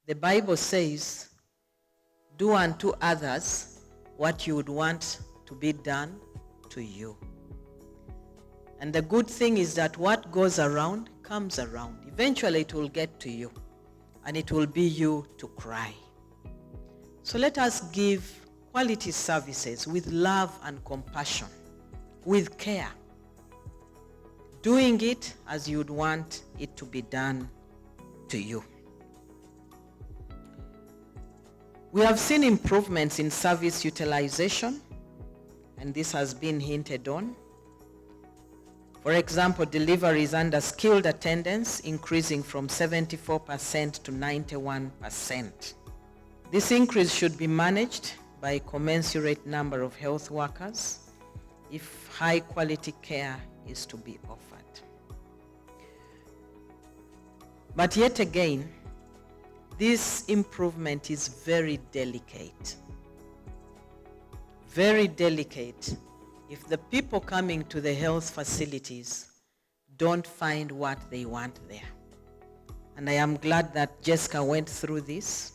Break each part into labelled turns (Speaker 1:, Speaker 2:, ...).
Speaker 1: the Bible says, do unto others what you would want to be done to you. And the good thing is that what goes around comes around. Eventually it will get to you, and it will be you to cry. So let us give quality services with love and compassion, with care, doing it as you would want it to be done to you. We have seen improvements in service utilization, and this has been hinted on. For example, deliveries under skilled attendance increasing from 74% to 91%. This increase should be managed by a commensurate number of health workers if high quality care is to be offered. But yet again, this improvement is very delicate. Very delicate if the people coming to the health facilities don't find what they want there. And I am glad that Jessica went through this.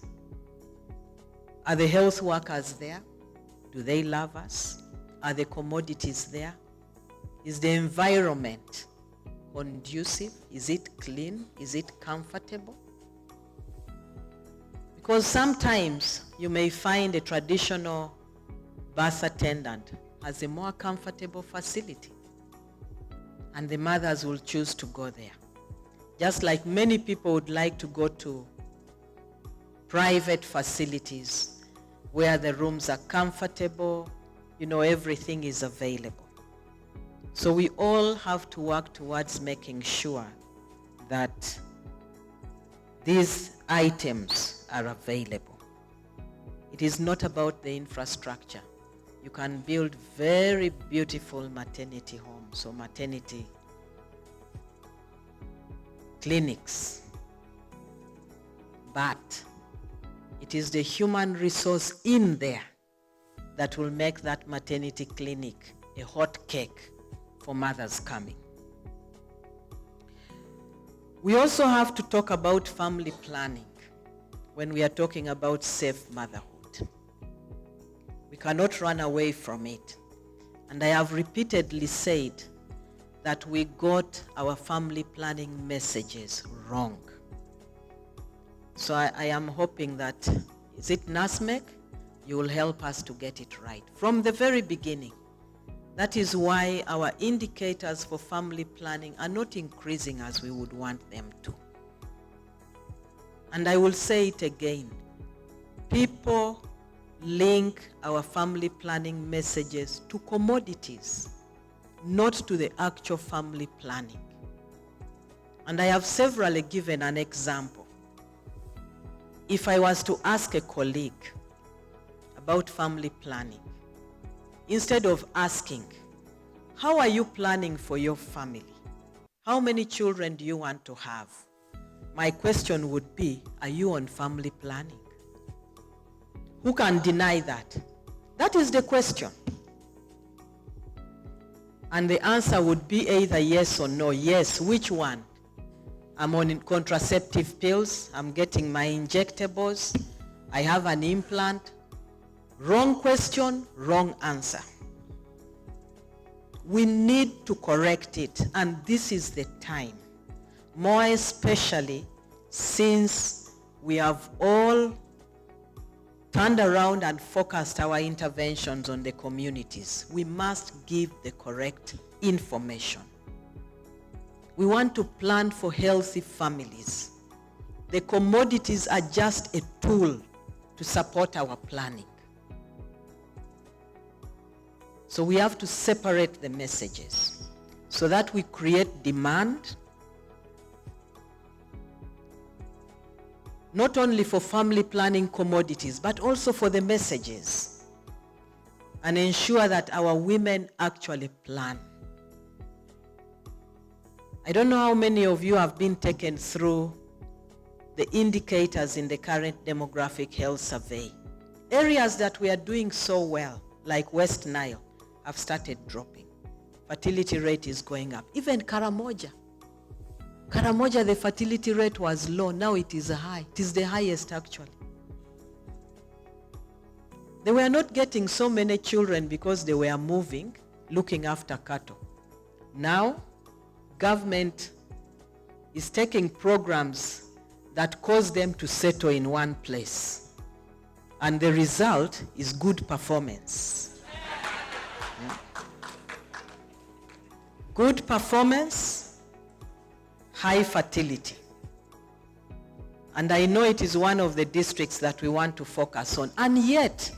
Speaker 1: Are the health workers there? Do they love us? Are the commodities there? Is the environment conducive? Is it clean? Is it comfortable? Because sometimes you may find a traditional birth attendant has a more comfortable facility, and the mothers will choose to go there. Just like many people would like to go to private facilities where the rooms are comfortable, everything is available. So we all have to work towards making sure that these items are available. It is not about the infrastructure. You can build very beautiful maternity homes or maternity clinics, but it is the human resource in there that will make that maternity clinic a hot cake for mothers coming. We also have to talk about family planning when we are talking about safe motherhood. We cannot run away from it. And I have repeatedly said that we got our family planning messages wrong. So I am hoping that, is it NASMEC? You will help us to get it right from the very beginning. That is why our indicators for family planning are not increasing as we would want them to. And I will say it again. People link our family planning messages to commodities, not to the actual family planning. And I have severally given an example. If I was to ask a colleague about family planning, instead of asking, how are you planning for your family? How many children do you want to have? My question would be, are you on family planning? Who can deny that? That is the question. And the answer would be either yes or no. Yes, which one? I'm on contraceptive pills. I'm getting my injectables. I have an implant. Wrong question, wrong answer. We need to correct it, and this is the time. More especially since we have all turned around and focused our interventions on the communities. We must give the correct information. We want to plan for healthy families. The commodities are just a tool to support our planning. So we have to separate the messages so that we create demand, not only for family planning commodities, but also for the messages, and ensure that our women actually plan. I don't know how many of you have been taken through the indicators in the current demographic health survey. Areas that we are doing so well, like West Nile, have started dropping. Fertility rate is going up. Even Karamoja Karamoja, the fertility rate was low. Now it is high. It is the highest, actually. They were not getting so many children because they were moving, looking after cattle. Now, government is taking programs that cause them to settle in one place. And the result is good performance. Good performance, high fertility. And I know it is one of the districts that we want to focus on. And yet,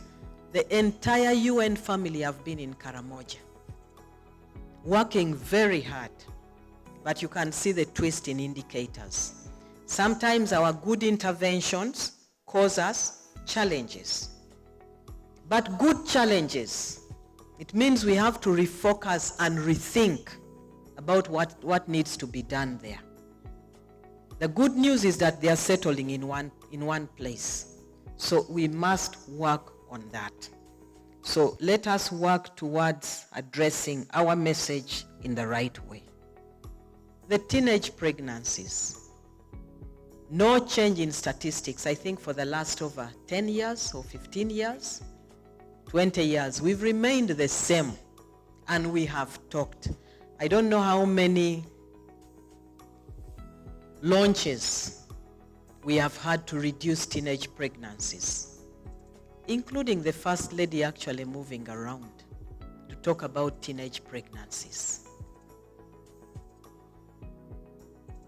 Speaker 1: the entire UN family have been in Karamoja, working very hard. But you can see the twist in indicators. Sometimes our good interventions cause us challenges. But good challenges, it means we have to refocus and rethink about what needs to be done there. The good news is that they are settling in one place. So we must work on that. So let us work towards addressing our message in the right way. The teenage pregnancies. No change in statistics. I think for the last over 10 years or 15 years, 20 years, we've remained the same. And we have talked. I don't know how many launches we have had to reduce teenage pregnancies, including the First Lady actually moving around to talk about teenage pregnancies.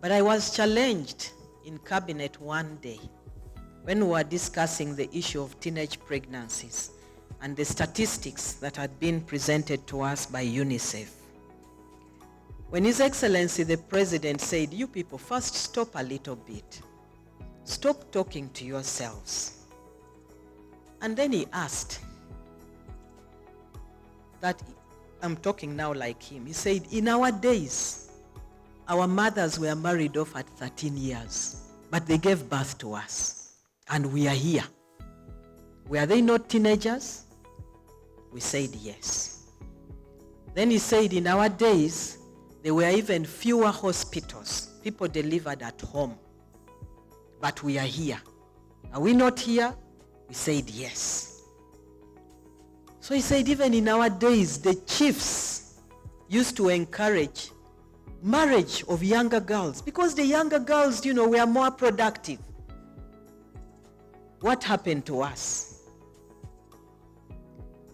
Speaker 1: But I was challenged in cabinet one day when we were discussing the issue of teenage pregnancies and the statistics that had been presented to us by UNICEF. When His Excellency the President said, you people, first stop a little bit. Stop talking to yourselves. And then he asked that, I'm talking now like him, he said, in our days, our mothers were married off at 13 years, but they gave birth to us, and we are here. Were they not teenagers? We said yes. Then he said, in our days, there were even fewer hospitals. People delivered at home. But we are here. Are we not here? We said yes. So he said, even in our days, the chiefs used to encourage marriage of younger girls because the younger girls, were more productive. What happened to us?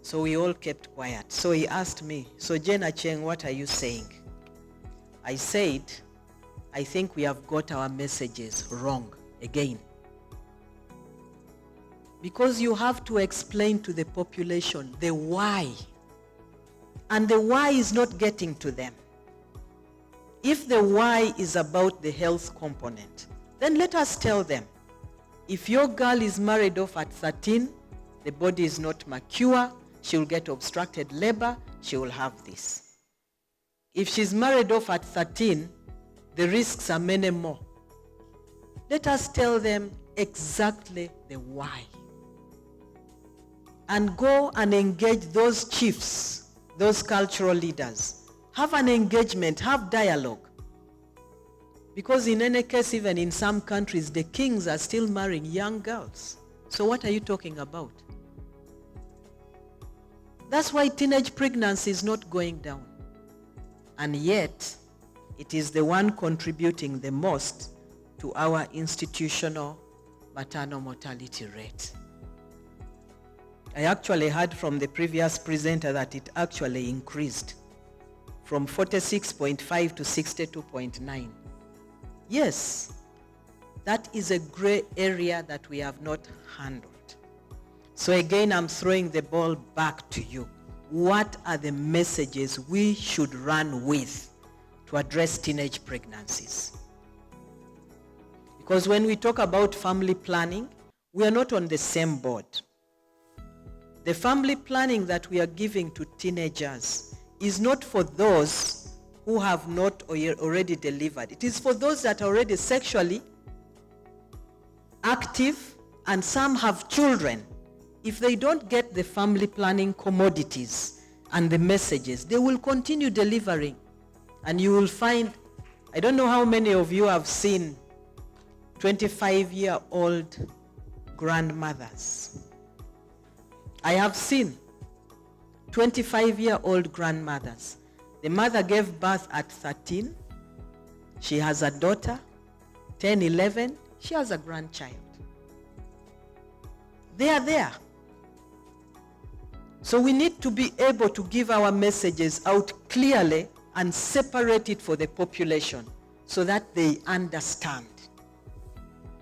Speaker 1: So we all kept quiet. So he asked me, so Jane Aceng, what are you saying? I said, I think we have got our messages wrong again. Because you have to explain to the population the why. And the why is not getting to them. If the why is about the health component, then let us tell them, if your girl is married off at 13, the body is not mature, she will get obstructed labor, she will have this. If she's married off at 13, the risks are many more. Let us tell them exactly the why. And go and engage those chiefs, those cultural leaders. Have an engagement, have dialogue. Because in any case, even in some countries, the kings are still marrying young girls. So what are you talking about? That's why teenage pregnancy is not going down. And yet, it is the one contributing the most to our institutional maternal mortality rate. I actually heard from the previous presenter that it actually increased from 46.5 to 62.9. Yes, that is a gray area that we have not handled. So again, I'm throwing the ball back to you. What are the messages we should run with to address teenage pregnancies? Because when we talk about family planning, we are not on the same board. The family planning that we are giving to teenagers is not for those who have not already delivered. It is for those that are already sexually active, and some have children. If they don't get the family planning commodities and the messages, they will continue delivering. And you will find I don't know how many of you have seen 25-year-old grandmothers. I have seen 25-year-old grandmothers. The mother gave birth at 13. She has a daughter, 10, 11. She has a grandchild. They are there. So we need to be able to give our messages out clearly and separate it for the population so that they understand.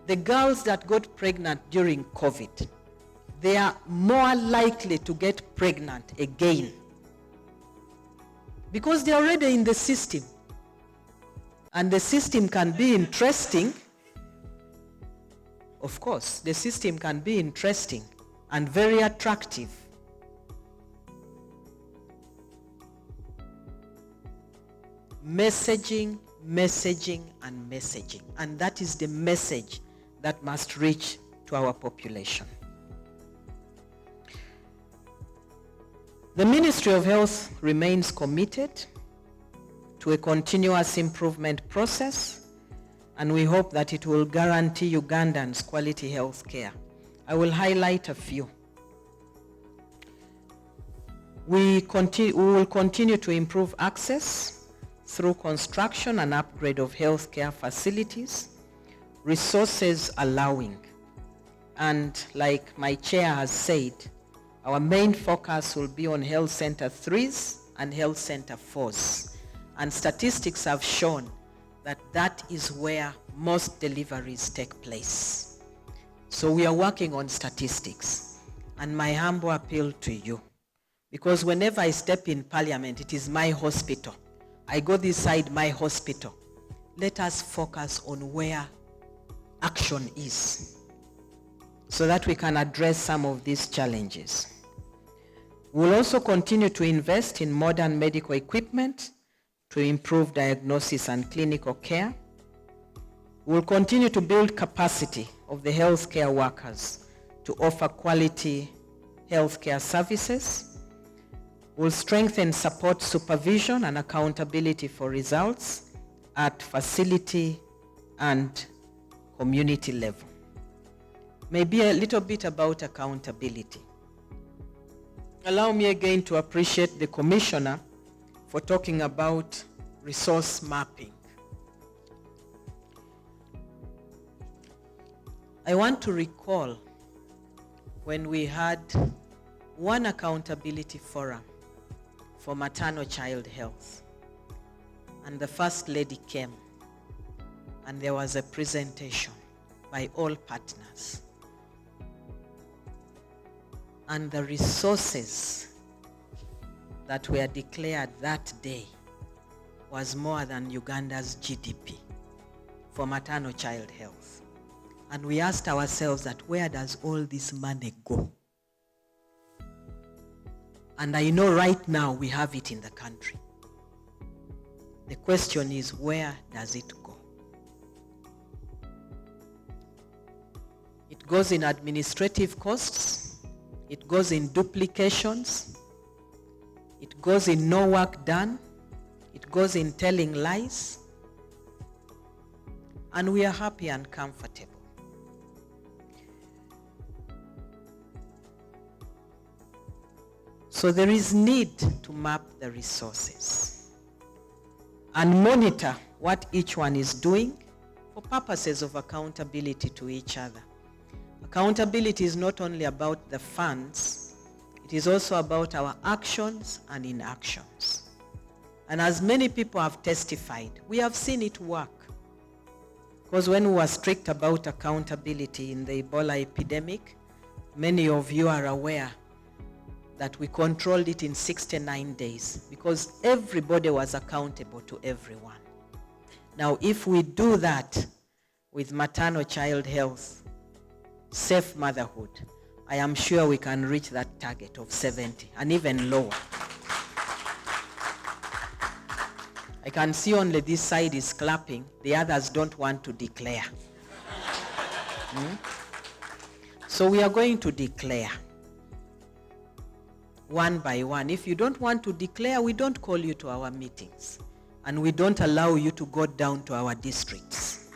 Speaker 1: The girls that got pregnant during COVID, they are more likely to get pregnant again because they're already in the system. And the system can be interesting. Of course, the system can be interesting and very attractive. Messaging, messaging, and messaging. And that is the message that must reach to our population. The Ministry of Health remains committed to a continuous improvement process, and we hope that it will guarantee Ugandans quality health care. I will highlight a few. We will continue to improve access through construction and upgrade of healthcare facilities, resources allowing. And like my chair has said, our main focus will be on Health Center 3s and Health Center 4s. And statistics have shown that that is where most deliveries take place. So we are working on statistics. And my humble appeal to you, because whenever I step in Parliament, it is my hospital. I go this side, my hospital. Let us focus on where action is so that we can address some of these challenges. We'll also continue to invest in modern medical equipment to improve diagnosis and clinical care. We'll continue to build capacity of the healthcare workers to offer quality healthcare services. We'll strengthen support supervision and accountability for results at facility and community level. Maybe a little bit about accountability. Allow me again to appreciate the Commissioner for talking about resource mapping. I want to recall when we had one accountability forum for maternal child health, and the First Lady came, and there was a presentation by all partners. And the resources that were declared that day was more than Uganda's GDP for maternal child health. And we asked ourselves that where does all this money go? And I know right now we have it in the country. The question is, where does it go? It goes in administrative costs. It goes in duplications. It goes in no work done. It goes in telling lies. And we are happy and comfortable. So there is need to map the resources and monitor what each one is doing for purposes of accountability to each other. Accountability is not only about the funds, it is also about our actions and inactions. And as many people have testified, we have seen it work. Because when we were strict about accountability in the Ebola epidemic, many of you are aware that we controlled it in 69 days because everybody was accountable to everyone. Now, if we do that with maternal child health, safe motherhood, I am sure we can reach that target of 70 and even lower. I can see only this side is clapping, the others don't want to declare. So we are going to declare one by one. If you don't want to declare, we don't call you to our meetings. and we don't allow you to go down to our districts.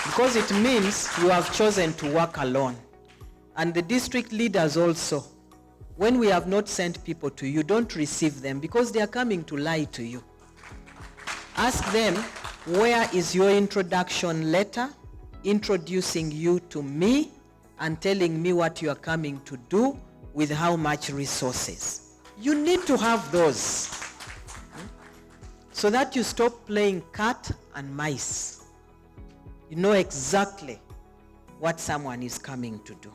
Speaker 1: Because it means you have chosen to work alone. And the district leaders also, when we have not sent people to you, don't receive them because they are coming to lie to you. Ask them, where is your introduction letter introducing you to me and telling me what you are coming to do with how much resources? You need to have those so that you stop playing cat and mice. You know exactly what someone is coming to do.